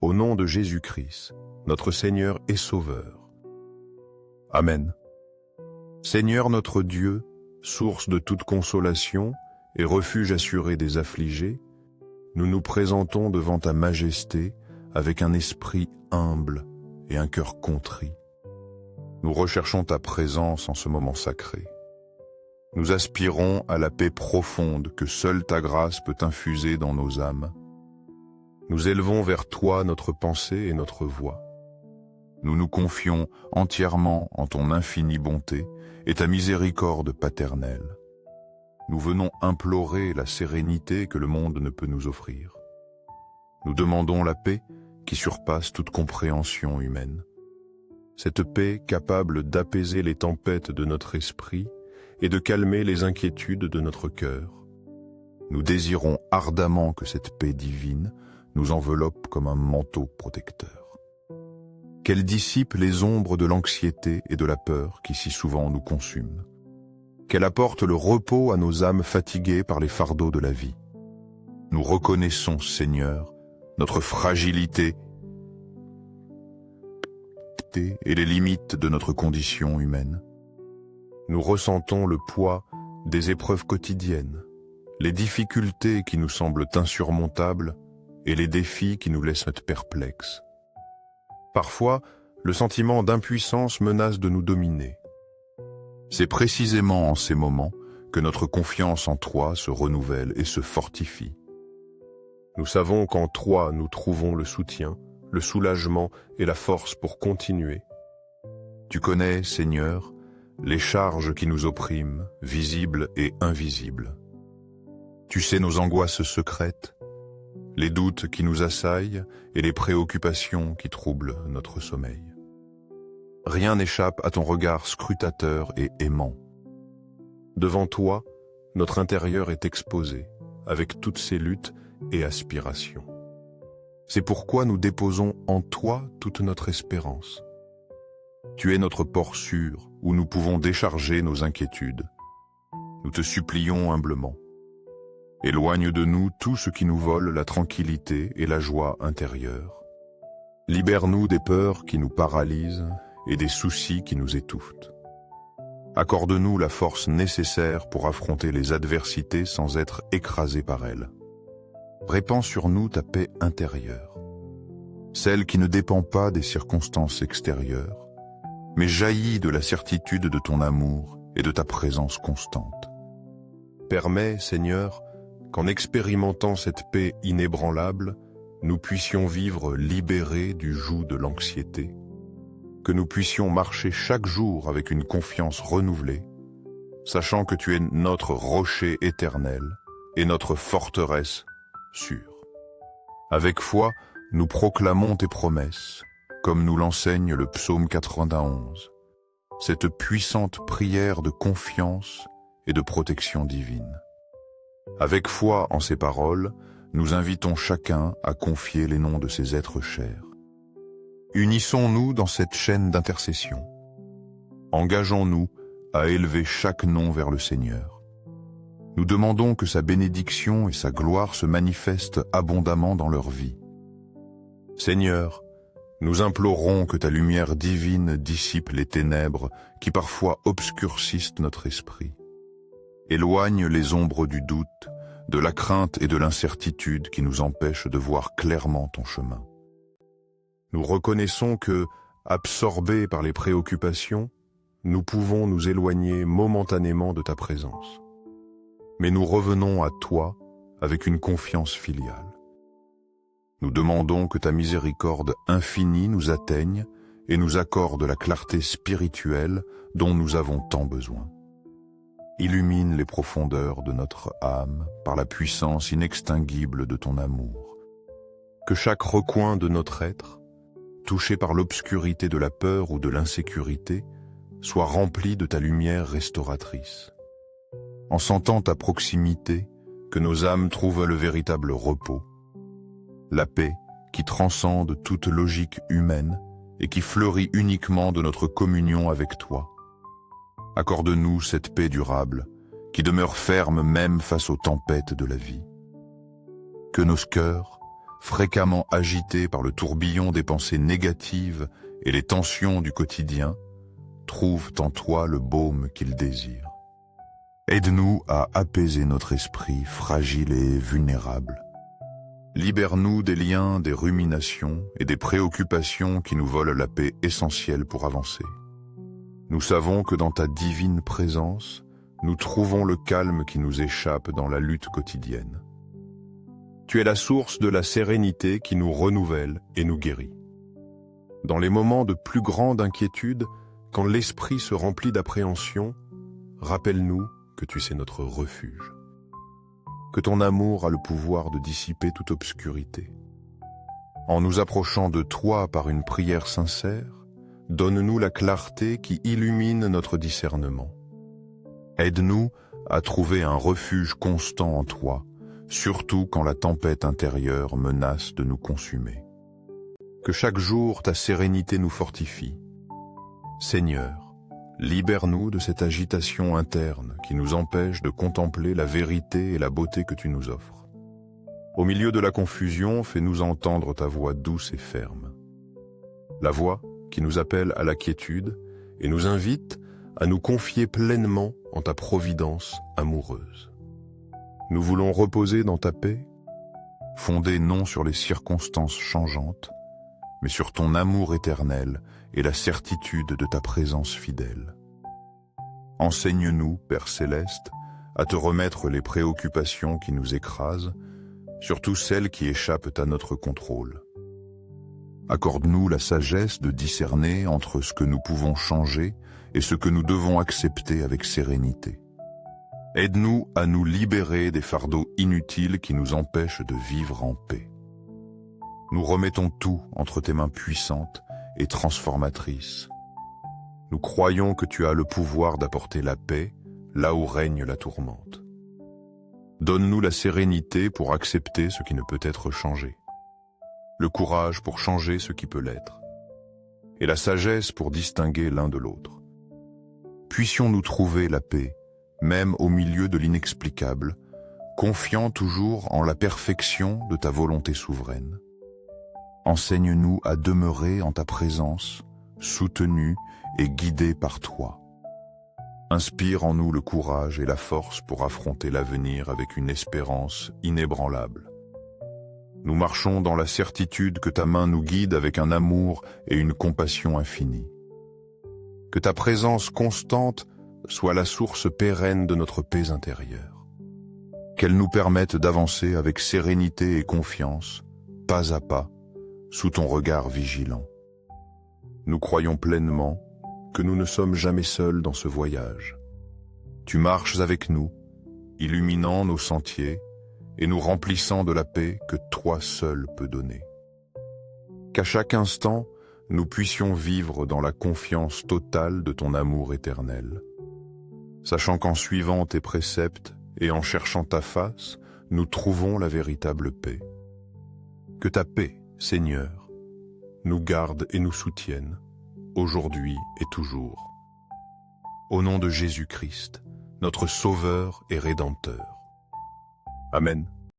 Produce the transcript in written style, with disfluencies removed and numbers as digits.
au nom de Jésus-Christ, notre Seigneur et Sauveur. Amen. Seigneur notre Dieu, source de toute consolation et refuge assuré des affligés, nous nous présentons devant ta majesté avec un esprit humble et un cœur contrit. Nous recherchons ta présence en ce moment sacré. Nous aspirons à la paix profonde que seule ta grâce peut infuser dans nos âmes. Nous élevons vers toi notre pensée et notre voix. Nous nous confions entièrement en ton infinie bonté et ta miséricorde paternelle. Nous venons implorer la sérénité que le monde ne peut nous offrir. Nous demandons la paix qui surpasse toute compréhension humaine. Cette paix capable d'apaiser les tempêtes de notre esprit et de calmer les inquiétudes de notre cœur. Nous désirons ardemment que cette paix divine nous enveloppe comme un manteau protecteur. Qu'elle dissipe les ombres de l'anxiété et de la peur qui si souvent nous consument. Qu'elle apporte le repos à nos âmes fatiguées par les fardeaux de la vie. Nous reconnaissons, Seigneur, notre fragilité et les limites de notre condition humaine. Nous ressentons le poids des épreuves quotidiennes, les difficultés qui nous semblent insurmontables et les défis qui nous laissent perplexes. Parfois, le sentiment d'impuissance menace de nous dominer. C'est précisément en ces moments que notre confiance en toi se renouvelle et se fortifie. Nous savons qu'en toi nous trouvons le soutien, le soulagement et la force pour continuer. Tu connais, Seigneur, les charges qui nous oppriment, visibles et invisibles. Tu sais nos angoisses secrètes, les doutes qui nous assaillent et les préoccupations qui troublent notre sommeil. Rien n'échappe à ton regard scrutateur et aimant. Devant toi, notre intérieur est exposé, avec toutes ses luttes et aspirations. C'est pourquoi nous déposons en toi toute notre espérance. Tu es notre port sûr où nous pouvons décharger nos inquiétudes. Nous te supplions humblement. Éloigne de nous tout ce qui nous vole la tranquillité et la joie intérieure. Libère-nous des peurs qui nous paralysent et des soucis qui nous étouffent. Accorde-nous la force nécessaire pour affronter les adversités sans être écrasés par elles. Répands sur nous ta paix intérieure, celle qui ne dépend pas des circonstances extérieures, mais jaillit de la certitude de ton amour et de ta présence constante. Permets, Seigneur, qu'en expérimentant cette paix inébranlable, nous puissions vivre libérés du joug de l'anxiété, que nous puissions marcher chaque jour avec une confiance renouvelée, sachant que tu es notre rocher éternel et notre forteresse sûre. Avec foi, nous proclamons tes promesses, comme nous l'enseigne le psaume 91, cette puissante prière de confiance et de protection divine. Avec foi en ces paroles, nous invitons chacun à confier les noms de ces êtres chers. Unissons-nous dans cette chaîne d'intercession. Engageons-nous à élever chaque nom vers le Seigneur. Nous demandons que sa bénédiction et sa gloire se manifestent abondamment dans leur vie. Seigneur, nous implorons que ta lumière divine dissipe les ténèbres qui parfois obscurcissent notre esprit. Éloigne les ombres du doute, de la crainte et de l'incertitude qui nous empêchent de voir clairement ton chemin. Nous reconnaissons que, absorbés par les préoccupations, nous pouvons nous éloigner momentanément de ta présence. Mais nous revenons à toi avec une confiance filiale. Nous demandons que ta miséricorde infinie nous atteigne et nous accorde la clarté spirituelle dont nous avons tant besoin. Illumine les profondeurs de notre âme par la puissance inextinguible de ton amour. Que chaque recoin de notre être, touché par l'obscurité de la peur ou de l'insécurité, soit rempli de ta lumière restauratrice. En sentant ta proximité, que nos âmes trouvent le véritable repos, la paix qui transcende toute logique humaine et qui fleurit uniquement de notre communion avec toi. Accorde-nous cette paix durable, qui demeure ferme même face aux tempêtes de la vie. Que nos cœurs, fréquemment agité par le tourbillon des pensées négatives et les tensions du quotidien, trouvent en toi le baume qu'ils désirent. Aide-nous à apaiser notre esprit fragile et vulnérable. Libère-nous des liens, des ruminations et des préoccupations qui nous volent la paix essentielle pour avancer. Nous savons que dans ta divine présence, nous trouvons le calme qui nous échappe dans la lutte quotidienne. Tu es la source de la sérénité qui nous renouvelle et nous guérit. Dans les moments de plus grande inquiétude, quand l'esprit se remplit d'appréhension, rappelle-nous que tu sais notre refuge. Que ton amour a le pouvoir de dissiper toute obscurité. En nous approchant de toi par une prière sincère, donne-nous la clarté qui illumine notre discernement. Aide-nous à trouver un refuge constant en toi, surtout quand la tempête intérieure menace de nous consumer. Que chaque jour ta sérénité nous fortifie. Seigneur, libère-nous de cette agitation interne qui nous empêche de contempler la vérité et la beauté que tu nous offres. Au milieu de la confusion, fais-nous entendre ta voix douce et ferme. La voix qui nous appelle à la quiétude et nous invite à nous confier pleinement en ta providence amoureuse. Nous voulons reposer dans ta paix, fondée non sur les circonstances changeantes, mais sur ton amour éternel et la certitude de ta présence fidèle. Enseigne-nous, Père céleste, à te remettre les préoccupations qui nous écrasent, surtout celles qui échappent à notre contrôle. Accorde-nous la sagesse de discerner entre ce que nous pouvons changer et ce que nous devons accepter avec sérénité. Aide-nous à nous libérer des fardeaux inutiles qui nous empêchent de vivre en paix. Nous remettons tout entre tes mains puissantes et transformatrices. Nous croyons que tu as le pouvoir d'apporter la paix là où règne la tourmente. Donne-nous la sérénité pour accepter ce qui ne peut être changé, le courage pour changer ce qui peut l'être, et la sagesse pour distinguer l'un de l'autre. Puissions-nous trouver la paix, même au milieu de l'inexplicable, confiant toujours en la perfection de ta volonté souveraine. Enseigne-nous à demeurer en ta présence, soutenus et guidés par toi. Inspire en nous le courage et la force pour affronter l'avenir avec une espérance inébranlable. Nous marchons dans la certitude que ta main nous guide avec un amour et une compassion infinie. Que ta présence constante soit la source pérenne de notre paix intérieure. Qu'elle nous permette d'avancer avec sérénité et confiance, pas à pas, sous ton regard vigilant. Nous croyons pleinement que nous ne sommes jamais seuls dans ce voyage. Tu marches avec nous, illuminant nos sentiers et nous remplissant de la paix que toi seul peux donner. Qu'à chaque instant, nous puissions vivre dans la confiance totale de ton amour éternel, sachant qu'en suivant tes préceptes et en cherchant ta face, nous trouvons la véritable paix. Que ta paix, Seigneur, nous garde et nous soutienne, aujourd'hui et toujours. Au nom de Jésus-Christ, notre Sauveur et Rédempteur. Amen.